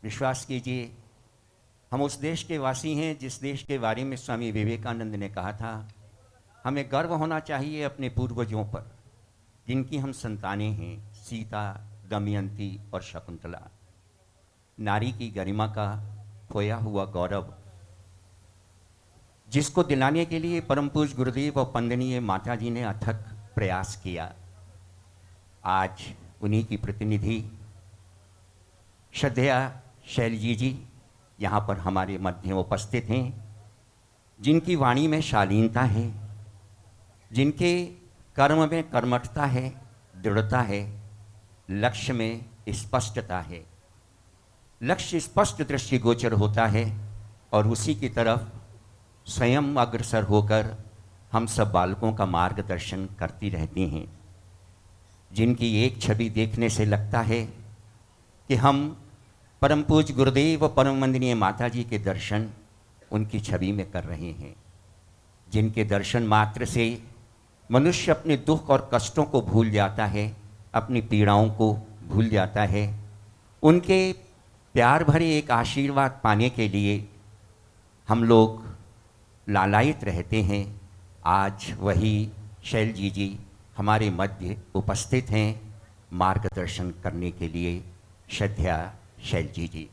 विश्वास कीजिए, हम उस देश के वासी हैं जिस देश के बारे में स्वामी विवेकानंद ने कहा था, हमें गर्व होना चाहिए अपने पूर्वजों पर, जिनकी हम संतानें हैं, सीता, दमयंती और शकुंतला। नारी की गरिमा का खोया हुआ गौरव, जिसको दिलाने के लिए परम पूज्य गुरुदेव और वंदनीय माता जी ने अथक प्रयास किया। आज उन्हीं की प्रतिनिधि श्रद्धेय शैलजी जी यहाँ पर हमारे मध्य उपस्थित हैं, जिनकी वाणी में शालीनता है, जिनके कर्म में कर्मठता है, दृढ़ता है, लक्ष्य में स्पष्टता है। लक्ष्य स्पष्ट दृष्टिगोचर होता है और उसी की तरफ स्वयं अग्रसर होकर हम सब बालकों का मार्गदर्शन करती रहती हैं, जिनकी एक छवि देखने से लगता है कि हम परम पूज्य गुरुदेव व परम वंदनीय माता जी के दर्शन उनकी छवि में कर रहे हैं, जिनके दर्शन मात्र से मनुष्य अपने दुख और कष्टों को भूल जाता है, अपनी पीड़ाओं को भूल जाता है। उनके प्यार भरे एक आशीर्वाद पाने के लिए हम लोग लालायित रहते हैं। आज वही शैलजी जी हमारे मध्य उपस्थित हैं मार्गदर्शन करने के लिए। श्रद्धेय शैलजी जी।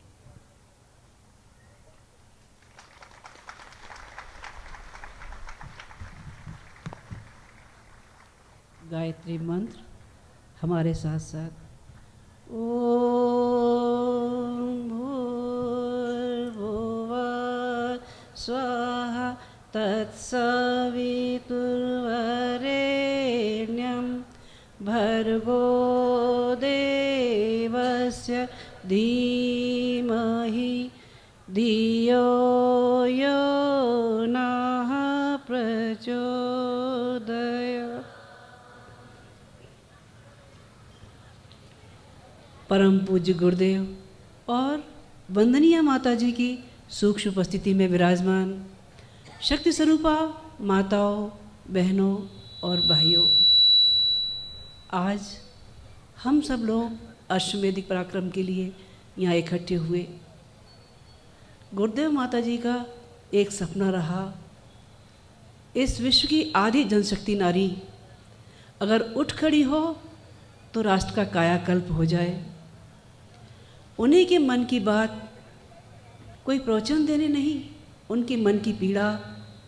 गायत्री मंत्र हमारे साथ साथ। ओम भूर्भुवः स्वाहा तत्सवितुर्वरेण्यं भर्गो देवस्य धीमहि धियो यो नः प्रचोदयात्। परम पूज्य गुरुदेव और वंदनीय माता जी की सूक्ष्म उपस्थिति में विराजमान शक्ति स्वरूपा माताओं, बहनों और भाइयों, आज हम सब लोग अश्वमेधिक पराक्रम के लिए यहाँ इकट्ठे हुए। गुरुदेव माता जी का एक सपना रहा, इस विश्व की आधी जनशक्ति नारी अगर उठ खड़ी हो तो राष्ट्र का कायाकल्प हो जाए। उन्हीं के मन की बात कोई प्रवचन देने नहीं, उनके मन की पीड़ा,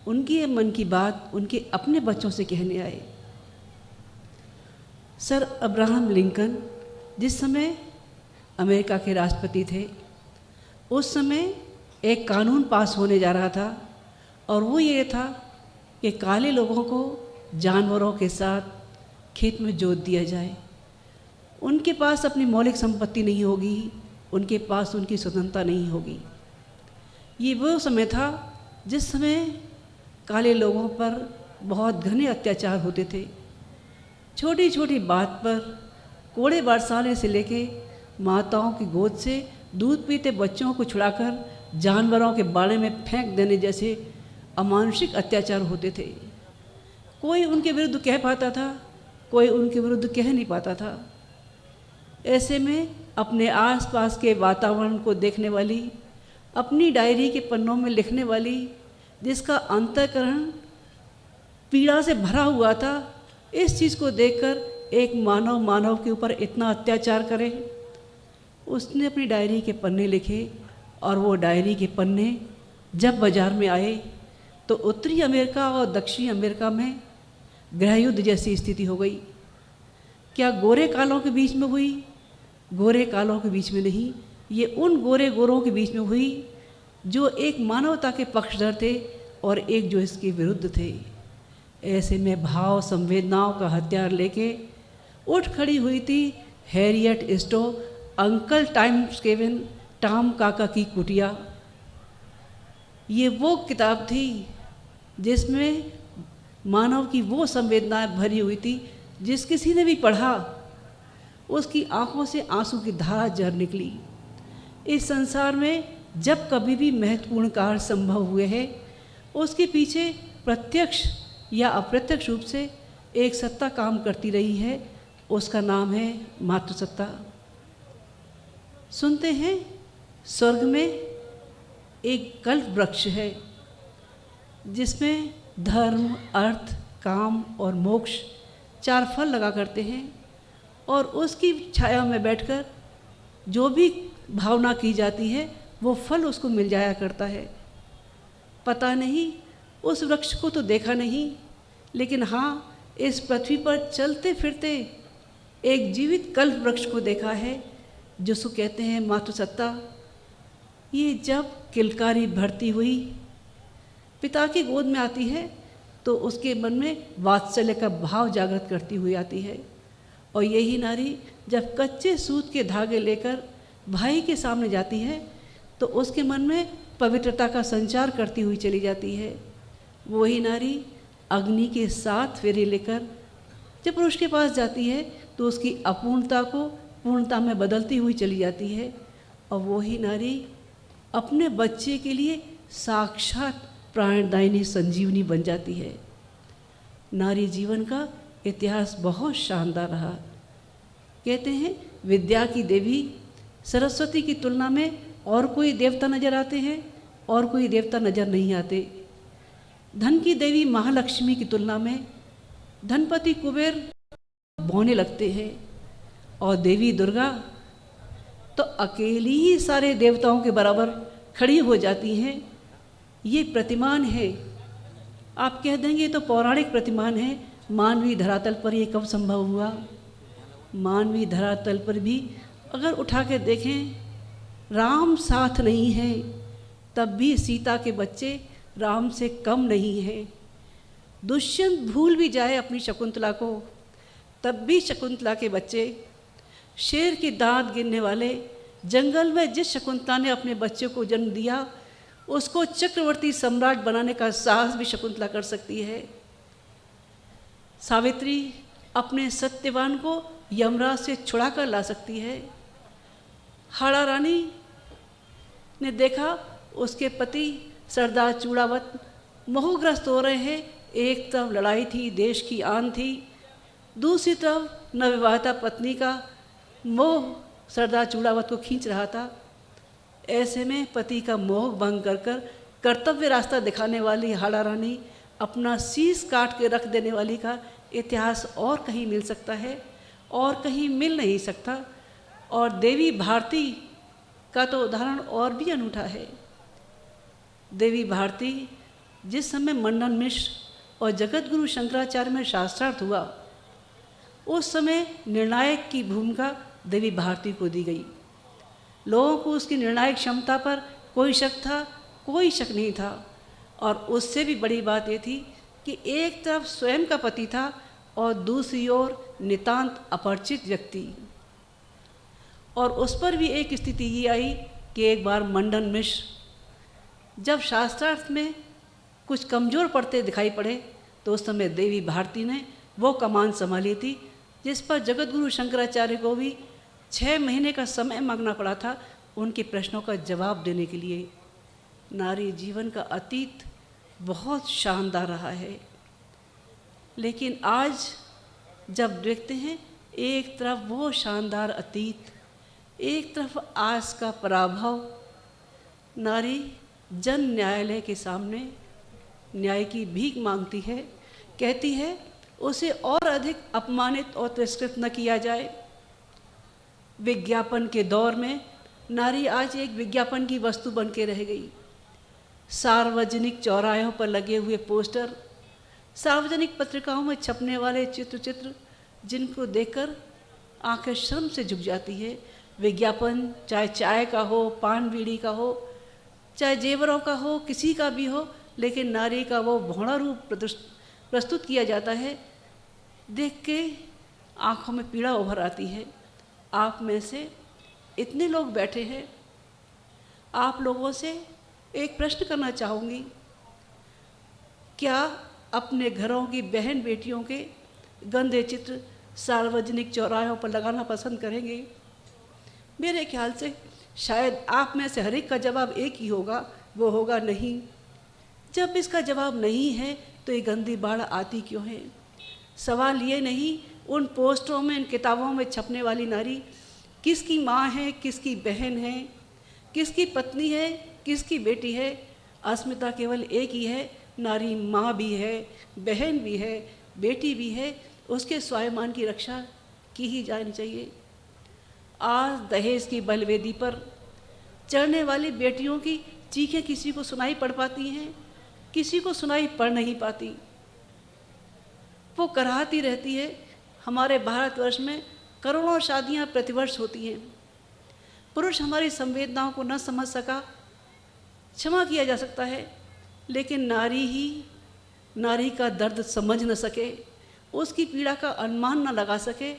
उनके मन की बात उनके अपने बच्चों से कहने आए। सर अब्राहम लिंकन जिस समय अमेरिका के राष्ट्रपति थे, उस समय एक कानून पास होने जा रहा था और वो ये था कि काले लोगों को जानवरों के साथ खेत में जोत दिया जाए। उनके पास अपनी मौलिक संपत्ति नहीं होगी, उनके पास उनकी स्वतंत्रता नहीं होगी। ये वो समय था जिस समय काले लोगों पर बहुत घने अत्याचार होते थे। छोटी छोटी बात पर कोड़े बरसाने से लेके माताओं की गोद से दूध पीते बच्चों को छुड़ाकर जानवरों के बाड़े में फेंक देने जैसे अमानुषिक अत्याचार होते थे। कोई उनके विरुद्ध कह पाता था, कोई उनके विरुद्ध कह नहीं पाता था। ऐसे में अपने आसपास के वातावरण को देखने वाली, अपनी डायरी के पन्नों में लिखने वाली, जिसका अंतःकरण पीड़ा से भरा हुआ था, इस चीज़ को देखकर एक मानव के ऊपर इतना अत्याचार करे। उसने अपनी डायरी के पन्ने लिखे और वो डायरी के पन्ने जब बाज़ार में आए तो उत्तरी अमेरिका और दक्षिणी अमेरिका में गृहयुद्ध जैसी स्थिति हो गई। क्या गोरे कालों के बीच में हुई? गोरे कालों के बीच में नहीं, ये उन गोरे गोरों के बीच में हुई जो एक मानवता के पक्षधर थे और एक जो इसके विरुद्ध थे। ऐसे में भाव संवेदनाओं का हथियार लेके उठ खड़ी हुई थी हैरियट स्टो, अंकल टॉम काका की कुटिया। ये वो किताब थी जिसमें मानव की वो संवेदनाएं भरी हुई थी, जिस किसी ने भी पढ़ा उसकी आंखों से आंसू की धारा झर निकली। इस संसार में जब कभी भी महत्वपूर्ण कार्य संभव हुए हैं, उसके पीछे प्रत्यक्ष या अप्रत्यक्ष रूप से एक सत्ता काम करती रही है, उसका नाम है मातृसत्ता। सुनते हैं स्वर्ग में एक कल्प वृक्ष है जिसमें धर्म, अर्थ, काम और मोक्ष 4 फल लगा करते हैं, और उसकी छाया में बैठकर जो भी भावना की जाती है वो फल उसको मिल जाया करता है। पता नहीं, उस वृक्ष को तो देखा नहीं, लेकिन हाँ, इस पृथ्वी पर चलते फिरते एक जीवित कल्प वृक्ष को देखा है जिसको कहते हैं मातृसत्ता। ये जब किलकारी भरती हुई पिता की गोद में आती है तो उसके मन में वात्सल्य का भाव जागृत करती हुई आती है, और यही नारी जब कच्चे सूत के धागे लेकर भाई के सामने जाती है तो उसके मन में पवित्रता का संचार करती हुई चली जाती है। वही नारी अग्नि के 7 फेरे लेकर जब पुरुष के पास जाती है तो उसकी अपूर्णता को पूर्णता में बदलती हुई चली जाती है, और वही नारी अपने बच्चे के लिए साक्षात प्राणदायिनी संजीवनी बन जाती है। नारी जीवन का इतिहास बहुत शानदार रहा। कहते हैं विद्या की देवी सरस्वती की तुलना में और कोई देवता नजर आते हैं और कोई देवता नजर नहीं आते। धन की देवी महालक्ष्मी की तुलना में धनपति कुबेर बौने लगते हैं, और देवी दुर्गा तो अकेली ही सारे देवताओं के बराबर खड़ी हो जाती हैं। ये प्रतिमान है, आप कह देंगे तो पौराणिक प्रतिमान है। मानवीय धरातल पर ये कब संभव हुआ? मानवीय धरातल पर भी अगर उठा के देखें, राम साथ नहीं है तब भी सीता के बच्चे राम से कम नहीं हैं। दुष्यंत भूल भी जाए अपनी शकुंतला को, तब भी शकुंतला के बच्चे, शेर की दांत गिनने वाले, जंगल में जिस शकुंतला ने अपने बच्चे को जन्म दिया उसको चक्रवर्ती सम्राट बनाने का साहस भी शकुंतला कर सकती है। सावित्री अपने सत्यवान को यमराज से छुड़ा कर ला सकती है। हाड़ा रानी ने देखा उसके पति सरदार चूड़ावत मोहग्रस्त हो रहे हैं। एक तरफ लड़ाई थी, देश की आन थी, दूसरी तरफ नवविवाहिता पत्नी का मोह सरदार चूड़ावत को खींच रहा था। ऐसे में पति का मोह भंग कर कर कर्तव्य रास्ता दिखाने वाली हाड़ा रानी अपना शीश काट के रख देने वाली का इतिहास और कहीं मिल सकता है और कहीं मिल नहीं सकता। और देवी भारती का तो उदाहरण और भी अनूठा है। देवी भारती जिस समय मंडन मिश्र और जगत गुरु शंकराचार्य में शास्त्रार्थ हुआ, उस समय निर्णायक की भूमिका देवी भारती को दी गई। लोगों को उसकी निर्णायक क्षमता पर कोई शक था, कोई शक नहीं था। और उससे भी बड़ी बात ये थी कि एक तरफ स्वयं का पति था और दूसरी ओर नितांत अपरिचित व्यक्ति। और उस पर भी एक स्थिति ये आई कि एक बार मंडन मिश्र जब शास्त्रार्थ में कुछ कमज़ोर पड़ते दिखाई पड़े तो उस समय देवी भारती ने वो कमान संभाली थी जिस पर जगत गुरु शंकराचार्य को भी 6 महीने का समय मांगना पड़ा था उनके प्रश्नों का जवाब देने के लिए। नारी जीवन का अतीत बहुत शानदार रहा है, लेकिन आज जब देखते हैं एक तरफ वो शानदार अतीत, एक तरफ आज का पराभव, नारी जन न्यायालय के सामने न्याय की भीख मांगती है, कहती है उसे और अधिक अपमानित और तिरस्कृत न किया जाए। विज्ञापन के दौर में नारी आज एक विज्ञापन की वस्तु बन के रह गई। सार्वजनिक चौराहों पर लगे हुए पोस्टर, सार्वजनिक पत्रिकाओं में छपने वाले चित्र जिनको देखकर आंखें शर्म से झुक जाती है। विज्ञापन चाहे चाय का हो, पान बीड़ी का हो, चाहे जेवरों का हो, किसी का भी हो, लेकिन नारी का वो भौड़ा रूप प्रस्तुत किया जाता है। देख के आँखों में पीड़ा उभर आती है। आप में से इतने लोग बैठे हैं, आप लोगों से एक प्रश्न करना चाहूँगी, क्या अपने घरों की बहन बेटियों के गंदे चित्र सार्वजनिक चौराहों पर लगाना पसंद करेंगे? मेरे ख्याल से शायद आप में से हर एक का जवाब एक ही होगा, वो होगा नहीं। जब इसका जवाब नहीं है तो ये गंदी बाढ़ आती क्यों है? सवाल ये नहीं उन पोस्टरों में, इन किताबों में छपने वाली नारी किसकी माँ है, किसकी बहन है, किसकी पत्नी है, किसकी बेटी है, अस्मिता केवल एक ही है। नारी माँ भी है, बहन भी है, बेटी भी है, उसके स्वाभिमान की रक्षा की ही जानी चाहिए। आज दहेज की बलवेदी पर चढ़ने वाली बेटियों की चीखें किसी को सुनाई पड़ पाती हैं, किसी को सुनाई पड़ नहीं पाती। वो कराहती रहती है। हमारे भारतवर्ष में करोड़ों शादियां प्रतिवर्ष होती हैं। पुरुष हमारी संवेदनाओं को न समझ सका, क्षमा किया जा सकता है, लेकिन नारी का दर्द समझ न सके, उसकी पीड़ा का अनुमान न लगा सके,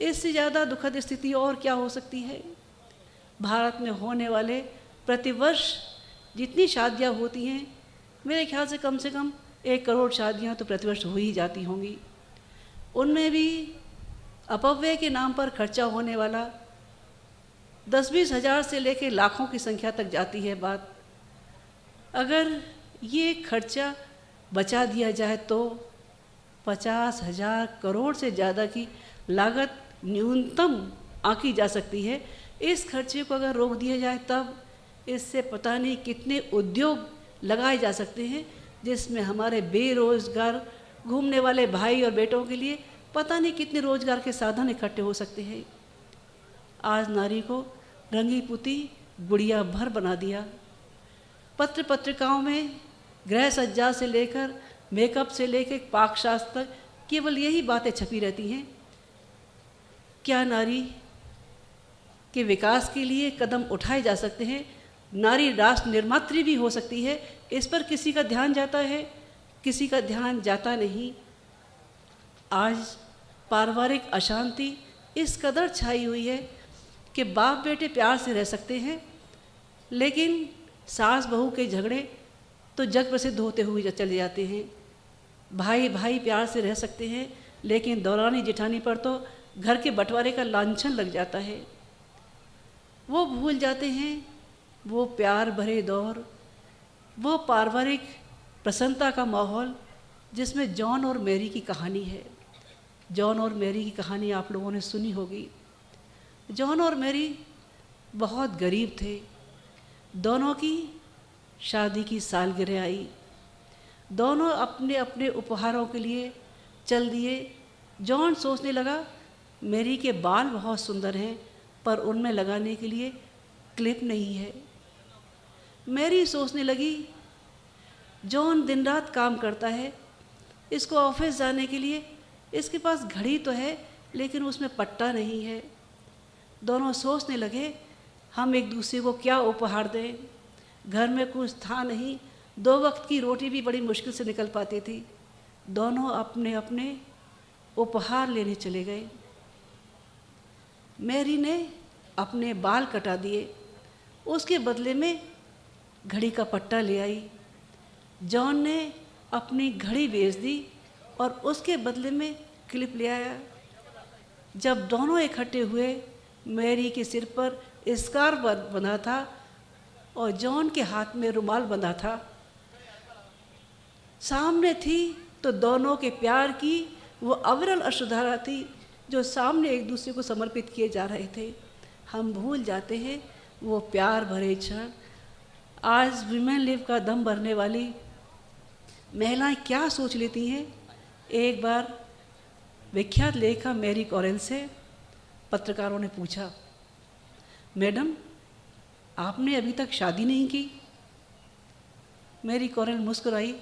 इससे ज़्यादा दुखद स्थिति और क्या हो सकती है। भारत में होने वाले प्रतिवर्ष जितनी शादियाँ होती हैं, मेरे ख्याल से कम 1 करोड़ शादियाँ तो प्रतिवर्ष हो ही जाती होंगी। उनमें भी अपव्यय के नाम पर खर्चा होने वाला 10-20 हज़ार से लेकर लाखों की संख्या तक जाती है बात। अगर ये खर्चा बचा दिया जाए तो 50,000 करोड़ से ज़्यादा की लागत न्यूनतम आंकी जा सकती है। इस खर्चे को अगर रोक दिया जाए तब इससे पता नहीं कितने उद्योग लगाए जा सकते हैं, जिसमें हमारे बेरोजगार घूमने वाले भाई और बेटों के लिए पता नहीं कितने रोजगार के साधन इकट्ठे हो सकते हैं। आज नारी को रंगी पुती गुड़िया भर बना दिया। पत्र पत्रिकाओं में गृह सज्जा से लेकर मेकअप से लेकर पाकशास्त्र तक केवल यही बातें छपी रहती हैं। क्या नारी के विकास के लिए कदम उठाए जा सकते हैं? नारी राष्ट्र निर्मात्री भी हो सकती है। इस पर किसी का ध्यान जाता है, किसी का ध्यान जाता नहीं। आज पारिवारिक अशांति इस कदर छाई हुई है कि बाप बेटे प्यार से रह सकते हैं, लेकिन सास बहू के झगड़े तो जग प्रसिद्ध होते हुए चले जाते हैं। भाई भाई प्यार से रह सकते हैं, लेकिन दौरानी जेठानी पर तो घर के बंटवारे का लांछन लग जाता है। वो भूल जाते हैं वो प्यार भरे दौर, वो पारिवारिक प्रसन्नता का माहौल जिसमें जॉन और मैरी की कहानी है। जॉन और मैरी की कहानी आप लोगों ने सुनी होगी। जॉन और मैरी बहुत गरीब थे। दोनों की शादी की सालगिरह आई। दोनों अपने अपने उपहारों के लिए चल दिए। जॉन सोचने लगा मैरी के बाल बहुत सुंदर हैं, पर उनमें लगाने के लिए क्लिप नहीं है। मैरी सोचने लगी जॉन दिन रात काम करता है, इसको ऑफिस जाने के लिए इसके पास घड़ी तो है, लेकिन उसमें पट्टा नहीं है। दोनों सोचने लगे हम एक दूसरे को क्या उपहार दें। घर में कुछ था नहीं, 2 वक्त की रोटी भी बड़ी मुश्किल से निकल पाती थी। दोनों अपने अपने उपहार लेने चले गए। मैरी ने अपने बाल कटा दिए, उसके बदले में घड़ी का पट्टा ले आई। जॉन ने अपनी घड़ी बेच दी और उसके बदले में क्लिप ले आया। जब दोनों इकट्ठे हुए, मैरी के सिर पर स्कार्फ बंधा था और जॉन के हाथ में रुमाल बंधा था। सामने थी तो दोनों के प्यार की वो अविरल अश्रुधारा थी जो सामने एक दूसरे को समर्पित किए जा रहे थे। हम भूल जाते हैं वो प्यार भरे क्षण। आज विमेन लिव का दम भरने वाली महिलाएं क्या सोच लेती हैं। एक बार विख्यात लेखक मैरी कॉरेल से पत्रकारों ने पूछा, मैडम आपने अभी तक शादी नहीं की? मैरी कॉरेल मुस्कुराई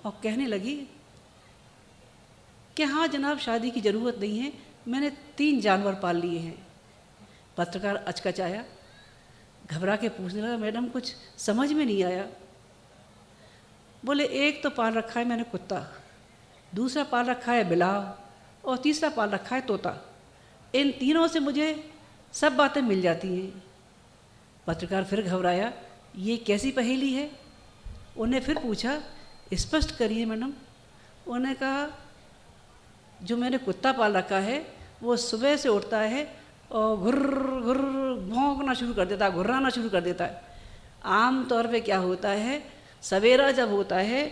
और कहने लगी कि हाँ जनाब, शादी की ज़रूरत नहीं है, मैंने 3 जानवर पाल लिए हैं। पत्रकार अचकचाया, घबरा के पूछने लगा, मैडम कुछ समझ में नहीं आया। बोले एक तो पाल रखा है मैंने कुत्ता, दूसरा पाल रखा है बिलाव और तीसरा पाल रखा है तोता। इन तीनों से मुझे सब बातें मिल जाती हैं। पत्रकार फिर घबराया, ये कैसी पहेली है? उन्हें फिर पूछा, स्पष्ट करिए मैडम। उन्होंने कहा जो मैंने कुत्ता पाल रखा है वो सुबह से उठता है और घुर्र घुर्र भौंकना शुरू कर देता है, घुर्राना शुरू कर देता है। आम तौर पे क्या होता है, सवेरा जब होता है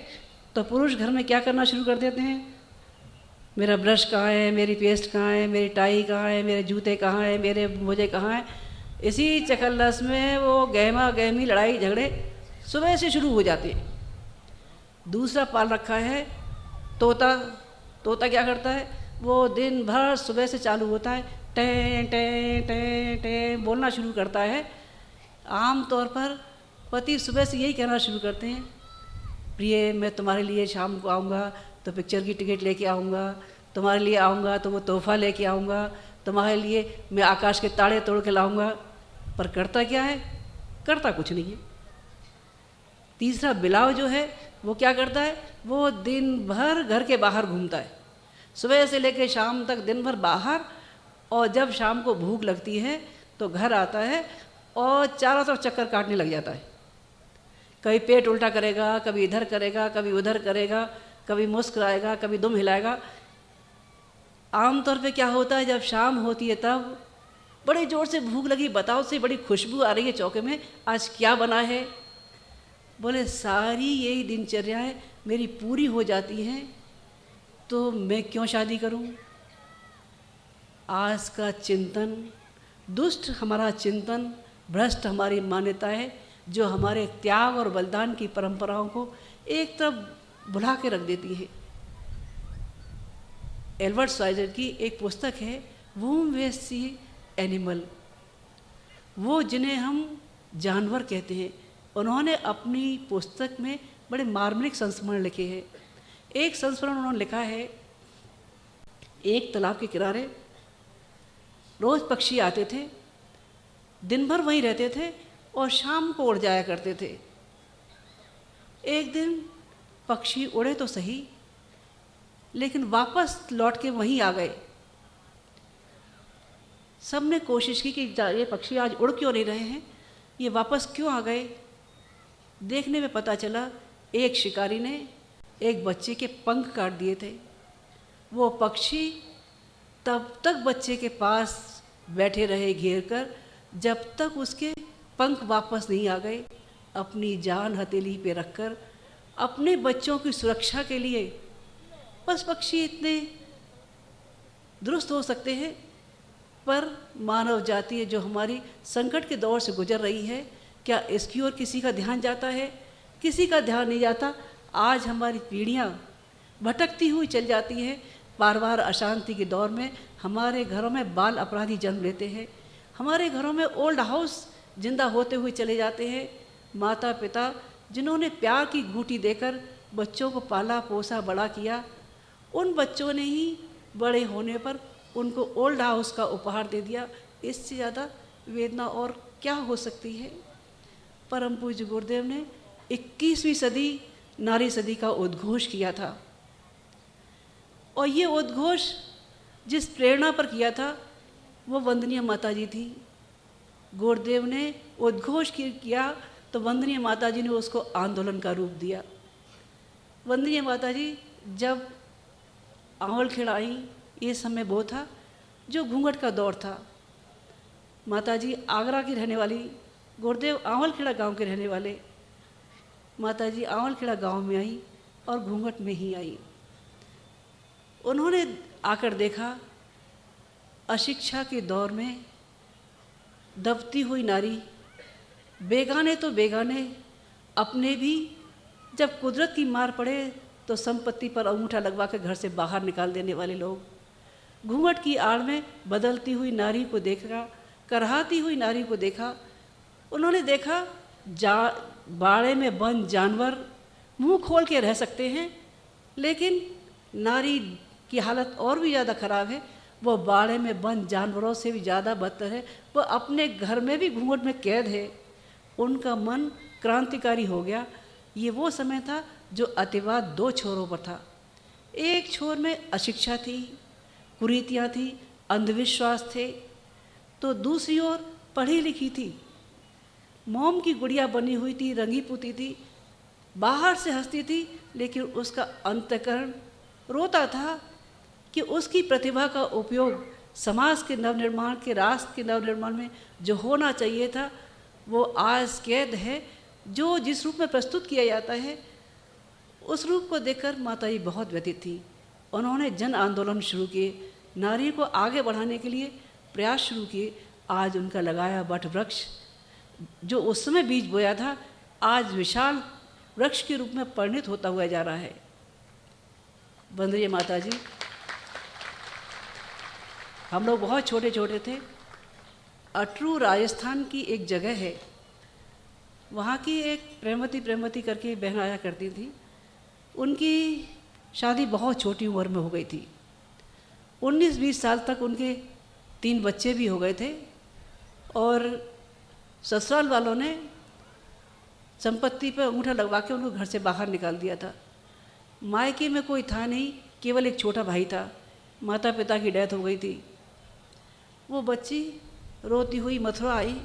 तो पुरुष घर में क्या करना शुरू कर देते हैं, मेरा ब्रश कहाँ है, मेरी पेस्ट कहाँ है, मेरी टाई कहाँ है, मेरे जूते कहाँ हैं, मेरे मोजे कहाँ हैं। इसी चकल्लस में वो गहमा गहमी लड़ाई झगड़े सुबह से शुरू हो जाते हैं। दूसरा पाल रखा है तोता। तोता क्या करता है, वो दिन भर सुबह से चालू होता है, टें टें टें टें बोलना शुरू करता है। आम तौर पर पति सुबह से यही कहना शुरू करते हैं, प्रिय मैं तुम्हारे लिए शाम को आऊँगा तो पिक्चर की टिकट लेके आऊँगा, तुम्हारे लिए आऊँगा तो वो तोहफा लेके आऊँगा, तुम्हारे लिए मैं आकाश के ताड़े तोड़ के लाऊँगा। पर करता क्या है, करता कुछ नहीं है। तीसरा बिलाव जो है वो क्या करता है, वो दिन भर घर के बाहर घूमता है, सुबह से लेकर शाम तक दिन भर बाहर, और जब शाम को भूख लगती है तो घर आता है और चारों तरफ चक्कर काटने लग जाता है। कभी पेट उल्टा करेगा, कभी इधर करेगा, कभी उधर करेगा, कभी मुस्कुराएगा, कभी दुम हिलाएगा। आमतौर पे क्या होता है, जब शाम होती है तब बड़े ज़ोर से भूख लगी, बताओ से बड़ी खुशबू आ रही है चौके में, आज क्या बना है। बोले सारी यही दिनचर्याएं मेरी पूरी हो जाती हैं तो मैं क्यों शादी करूं। आज का चिंतन, दुष्ट हमारा चिंतन, भ्रष्ट हमारी मान्यताएं, जो हमारे त्याग और बलिदान की परंपराओं को एक तरफ भुला के रख देती है। एल्बर्ट श्वाइजर की एक पुस्तक है वूम वे सी एनिमल, वो जिन्हें हम जानवर कहते हैं, उन्होंने अपनी पुस्तक में बड़े मार्मिक संस्मरण लिखे हैं। एक संस्मरण उन्होंने लिखा है, एक तालाब के किनारे रोज़ पक्षी आते थे, दिन भर वहीं रहते थे और शाम को उड़ जाया करते थे। एक दिन पक्षी उड़े तो सही, लेकिन वापस लौट के वहीं आ गए। सब ने कोशिश की कि ये पक्षी आज उड़ क्यों नहीं रहे हैं, ये वापस क्यों आ गए। देखने में पता चला एक शिकारी ने एक बच्चे के पंख काट दिए थे। वो पक्षी तब तक बच्चे के पास बैठे रहे घेर कर जब तक उसके पंख वापस नहीं आ गए। अपनी जान हथेली पे रखकर अपने बच्चों की सुरक्षा के लिए, बस पक्षी इतने दुरुस्त हो सकते हैं, पर मानव जाति जो हमारी संकट के दौर से गुजर रही है, क्या इसकी ओर किसी का ध्यान जाता है? किसी का ध्यान नहीं जाता। आज हमारी पीढ़ियाँ भटकती हुई चल जाती हैं। बार बार अशांति के दौर में हमारे घरों में बाल अपराधी जन्म लेते हैं, हमारे घरों में ओल्ड हाउस जिंदा होते हुए चले जाते हैं। माता पिता जिन्होंने प्यार की घूंटी देकर बच्चों को पाला पोसा बड़ा किया, उन बच्चों ने ही बड़े होने पर उनको ओल्ड हाउस का उपहार दे दिया। इससे ज़्यादा वेदना और क्या हो सकती है। परम पूज्य गुरुदेव ने 21वीं सदी नारी सदी का उद्घोष किया था, और ये उद्घोष जिस प्रेरणा पर किया था वो वंदनीय माता जी थी। गुरुदेव ने उद्घोष किया तो वंदनीय माता जी ने उसको आंदोलन का रूप दिया। वंदनीय माता जी जब आंवलखेड़ा आई, ये समय वो था जो घूंघट का दौर था। माता जी आगरा की रहने वाली, गुरुदेव आंवलखेड़ा गांव के रहने वाले। माता जी आंवलखेड़ा गांव में आई और घूंघट में ही आई। उन्होंने आकर देखा अशिक्षा के दौर में दबती हुई नारी, बेगाने तो बेगाने, अपने भी जब कुदरत की मार पड़े तो संपत्ति पर अंगूठा लगवा के घर से बाहर निकाल देने वाले लोग। घूंघट की आड़ में बदलती हुई नारी को देखा, करहाती हुई नारी को देखा। उन्होंने देखा बाड़े में बंद जानवर मुंह खोल के रह सकते हैं, लेकिन नारी की हालत और भी ज़्यादा खराब है। वो बाड़े में बंद जानवरों से भी ज़्यादा बदतर है, वो अपने घर में भी घूंघट में कैद है। उनका मन क्रांतिकारी हो गया। ये वो समय था जो अतिवाद दो छोरों पर था। एक छोर में अशिक्षा थी, कुरीतियाँ थी, अंधविश्वास थे, तो दूसरी ओर पढ़ी लिखी थी, मोम की गुड़िया बनी हुई थी, रंगी पुती थी, बाहर से हंसती थी, लेकिन उसका अंतःकरण रोता था कि उसकी प्रतिभा का उपयोग समाज के नवनिर्माण के, राष्ट्र के नवनिर्माण में जो होना चाहिए था वो आज कैद है। जो जिस रूप में प्रस्तुत किया जाता है उस रूप को देखकर माता जी बहुत व्यथित थी। उन्होंने जन आंदोलन शुरू किए, नारी को आगे बढ़ाने के लिए प्रयास शुरू किए। आज उनका लगाया वट वृक्ष जो उस समय बीज बोया था, आज विशाल वृक्ष के रूप में परिणित होता हुआ जा रहा है। वंदनीय माता जी, हम लोग बहुत छोटे छोटे थे। अटरू राजस्थान की एक जगह है, वहाँ की एक प्रेमवती करके बहन आया करती थी। उनकी शादी बहुत छोटी उम्र में हो गई थी। 19-20 साल तक उनके 3 बच्चे भी हो गए थे और ससुराल वालों ने संपत्ति पर अंगूठा लगवा के उनको घर से बाहर निकाल दिया था। मायके में कोई था नहीं, केवल एक छोटा भाई था। माता पिता की डेथ हो गई थी। वो बच्ची रोती हुई मथुरा आई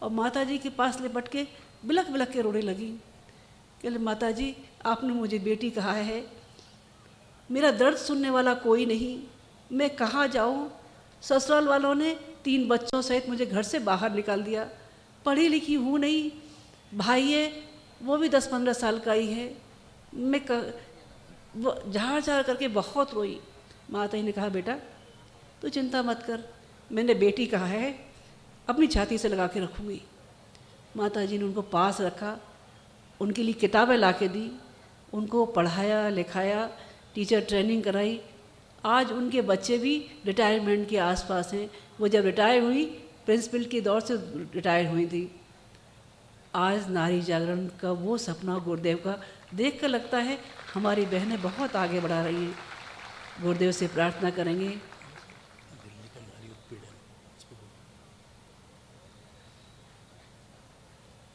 और माता जी के पास लिपट के बिलख बिलख के रोने लगी। कहले, माता जी, आपने मुझे बेटी कहा है, मेरा दर्द सुनने वाला कोई नहीं, मैं कहाँ जाऊँ? ससुराल वालों ने 3 बच्चों सहित मुझे घर से बाहर निकाल दिया। पढ़ी लिखी हूँ नहीं, भाई है वो भी 10-15 साल का ही है। मैं वो झाड़ झाड़ करके बहुत रोई। माता जी ने कहा, बेटा तू चिंता मत कर, मैंने बेटी कहा है, अपनी छाती से लगा के रखूँगी। माता जी ने उनको पास रखा, उनके लिए किताबें ला के दी, उनको पढ़ाया लिखाया, टीचर ट्रेनिंग कराई। आज उनके बच्चे भी रिटायरमेंट के आसपास हैं। वो जब रिटायर हुई, प्रिंसिपल के दौर से रिटायर हुई थी। आज नारी जागरण का वो सपना गुरुदेव का देख कर लगता है हमारी बहनें बहुत आगे बढ़ा रही हैं। गुरुदेव से प्रार्थना करेंगे,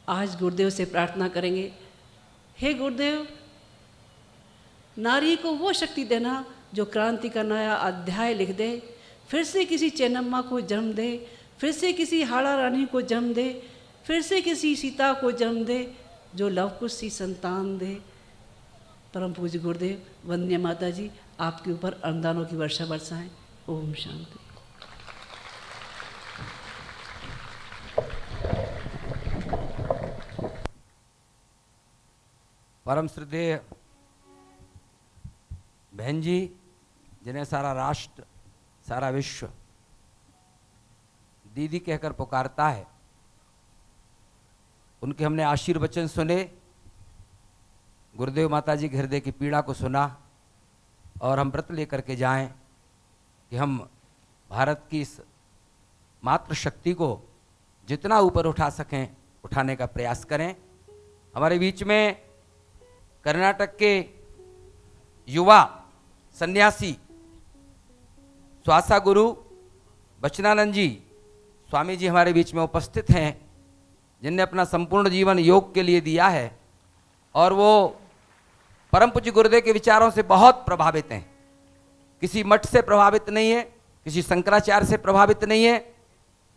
आज गुरुदेव से प्रार्थना करेंगे, हे गुरुदेव, नारी को वो शक्ति देना जो क्रांति का नया अध्याय लिख दे, फिर से किसी चेन्नम्मा को जन्म दे, फिर से किसी हाड़ा रानी को जन्म दे, फिर से किसी सीता को जन्म दे, जो लवकुश सी संतान दे। परम पूज्य गुरुदेव, वंदनीय माता जी, आपके ऊपर अनुदानों की वर्षा बरसाएं। ओम शांति। परम श्रद्धेय बहन जी, जिन्हें सारा राष्ट्र, सारा विश्व दीदी कहकर पुकारता है, उनके हमने आशीर्वचन सुने, गुरुदेव माता जी के हृदय की पीड़ा को सुना और हम व्रत लेकर के जाएं कि हम भारत की इस मातृशक्ति को जितना ऊपर उठा सकें उठाने का प्रयास करें। हमारे बीच में कर्नाटक के युवा सन्यासी स्वासा गुरु बचनानंद जी स्वामी जी हमारे बीच में उपस्थित हैं, जिनने अपना संपूर्ण जीवन योग के लिए दिया है और वो परम पूज्य गुरुदेव के विचारों से बहुत प्रभावित हैं। किसी मठ से प्रभावित नहीं है, किसी शंकराचार्य से प्रभावित नहीं है,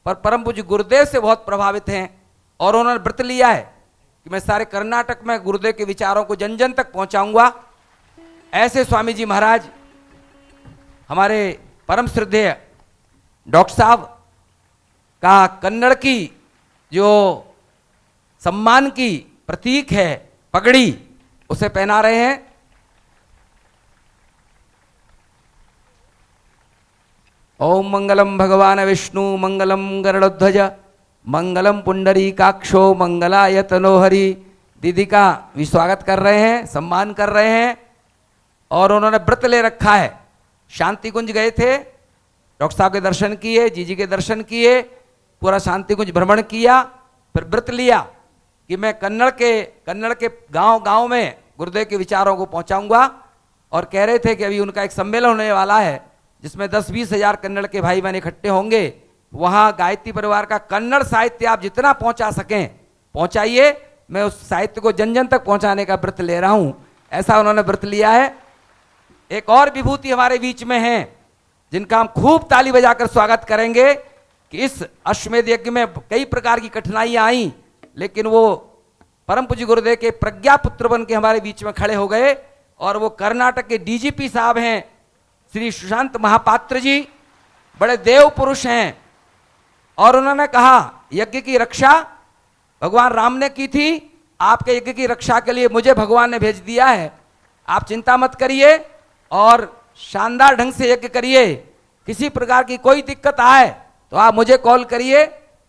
पर परम पूज्य गुरुदेव से बहुत प्रभावित हैं और उन्होंने व्रत लिया है कि मैं सारे कर्नाटक में गुरुदेव के विचारों को जन जन तक पहुंचाऊंगा। ऐसे स्वामी जी महाराज हमारे परम श्रद्धेय डॉक्टर साहब का कन्नड़ की जो सम्मान की प्रतीक है पगड़ी, उसे पहना रहे हैं। ओम मंगलम भगवान विष्णु मंगलम गरुड़ध्वज मंगलम पुंडरीकाक्षो मंगलाय तनोहरि। दीदी का भी स्वागत कर रहे हैं, सम्मान कर रहे हैं और उन्होंने व्रत ले रखा है। शांति कुंज गए थे, डॉक्टर साहब के दर्शन किए, जीजी के दर्शन किए, पूरा शांति कुंज भ्रमण किया, फिर व्रत लिया कि मैं कन्नड़ के गांव में गुरुदेव के विचारों को पहुंचाऊंगा। और कह रहे थे कि अभी उनका एक सम्मेलन होने वाला है जिसमें 10-20 हजार कन्नड़ के भाई बहन इकट्ठे होंगे। वहां गायत्री परिवार का कन्नड़ साहित्य आप जितना पहुंचा सकें पहुंचाइए, मैं उस साहित्य को जन जन तक पहुंचाने का व्रत ले रहा हूं, ऐसा उन्होंने व्रत लिया है। एक और विभूति हमारे बीच में है जिनका हम खूब ताली बजाकर स्वागत करेंगे कि इस अश्वमेध यज्ञ में कई प्रकार की कठिनाइयां आई, लेकिन वो परम पूज्य गुरुदेव के प्रज्ञा पुत्र बन के हमारे बीच में खड़े हो गए। और वो कर्नाटक के डीजीपी साहब हैं श्री सुशांत महापात्र जी, बड़े देव पुरुष हैं। और उन्होंने कहा यज्ञ की रक्षा भगवान राम ने की थी, आपके यज्ञ की रक्षा के लिए मुझे भगवान ने भेज दिया है, आप चिंता मत करिए और शानदार ढंग से यज्ञ करिए। किसी प्रकार की कोई दिक्कत आए तो आप मुझे कॉल करिए।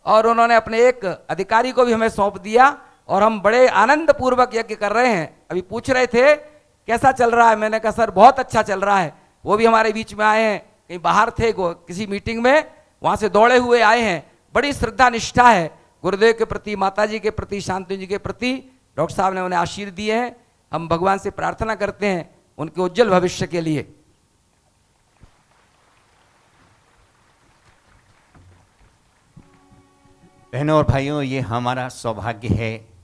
और उन्होंने अपने एक अधिकारी को भी हमें सौंप दिया और हम बड़े आनंद पूर्वक यज्ञ कर रहे हैं। अभी पूछ रहे थे कैसा चल रहा है, मैंने कहा सर बहुत अच्छा चल रहा है। वो भी हमारे बीच में आए हैं, कहीं बाहर थे किसी मीटिंग में, वहां से दौड़े हुए आए हैं। बड़ी श्रद्धा निष्ठा है गुरुदेव के प्रति, माता जी के प्रति, शांति जी के प्रति। डॉक्टर साहब ने उन्हें आशीर्वाद दिए हैं। हम भगवान से प्रार्थना करते हैं उनके उज्जवल भविष्य के लिए। बहनों और भाइयों, ये हमारा सौभाग्य है